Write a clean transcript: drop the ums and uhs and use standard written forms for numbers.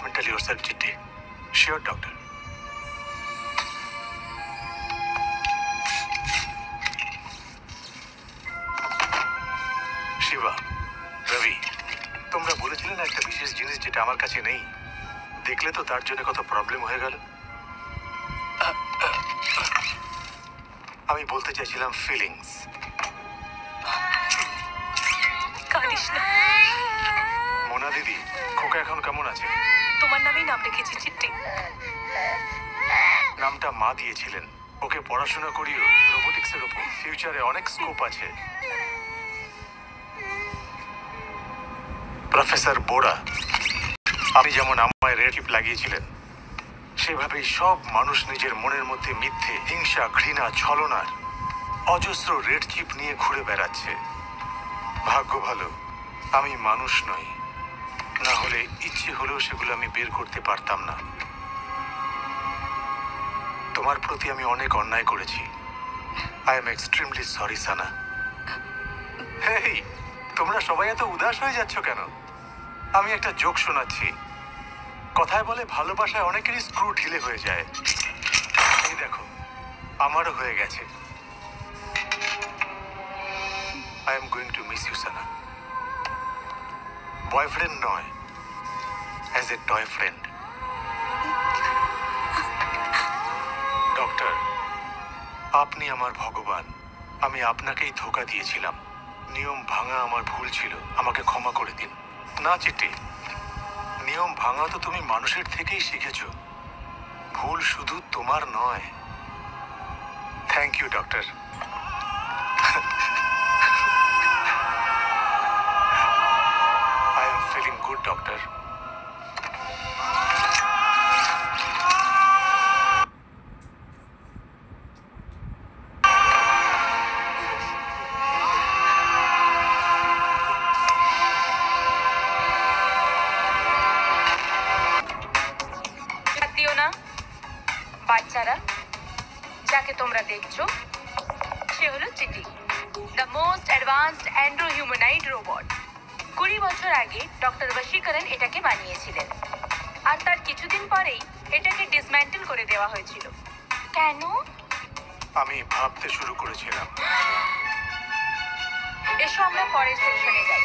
dismantle yourself, Chitti. Sure, doctor. Shiba, রবি, তোমরা বলেছিলে না একটা বিশেষ জিনিস যেটা আমার কাছে নেই। দেখলে তো তার জন্য কত প্রবলেম হয়ে গেল। আমি বলতে চাইছিলাম ফিলিংস। মোনা দিদি, খোকা এখন কেমন আছে? তোমার নামেই নাম রেখেছি, চিট্টি। নামটা মা দিয়েছিলেন। ওকে পড়াশোনা করিও রোবোটিক্সের উপর। ফিউচারে অনেক স্কোপ আছে। প্রফেসর বোরা, আপনি যেমন আমায় রেড চিপ লাগিয়েছিলেন, সেভাবেই সব মানুষ নিজের মনের মধ্যে মিথ্যে, হিংসা, ঘৃণা, ছলনার অজস্র রেড চিপ নিয়ে ঘুরে বেড়াচ্ছে। ভাগ্য ভালো আমি মানুষ নই, না হলে ইচ্ছে হলেও সেগুলো আমি বের করতে পারতাম না। তোমার প্রতি আমি অনেক অন্যায় করেছি। আই এম এক্সট্রিমলি সরি সানা। হেই, তোমরা সবাই এত উদাস হয়ে যাচ্ছ কেন? আমি একটা জোক শোনাচ্ছি। কথায় বলে ভালোবাসায় অনেকেরই স্ক্রু ঢিলে হয়ে যায়। এই দেখো, আমারও হয়ে গেছে। I am going to miss you Sana. Boyfriend নয়, as a toy friend. Doctor, আপনি আমার ভগবান। আমি আপনাকেই ধোঁকা দিয়েছিলাম। নিয়ম ভাঙা আমার ভুল ছিল, আমাকে ক্ষমা করে দিন। না চিঠি, নিয়ম ভাঙা তো তুমি মানুষের থেকেই শিখেছো। ভুল শুধু তোমার নয়। Thank you doctor. I am feeling good doctor. বাচ্চারা, যাকে তোমরা দেখছো সে হলো Chitti, the most advanced andro humanoid robot. 20 বছর আগে ডক্টর বশীকরণ এটাকে বানিয়েছিলেন, আর তার কিছুদিন পরেই এটাকে ডিসম্যান্টেল করে দেওয়া হয়েছিল। কেন? আমি ভাবতে শুরু করেছিলাম। এসো আমরা পরের সেকশনে যাই।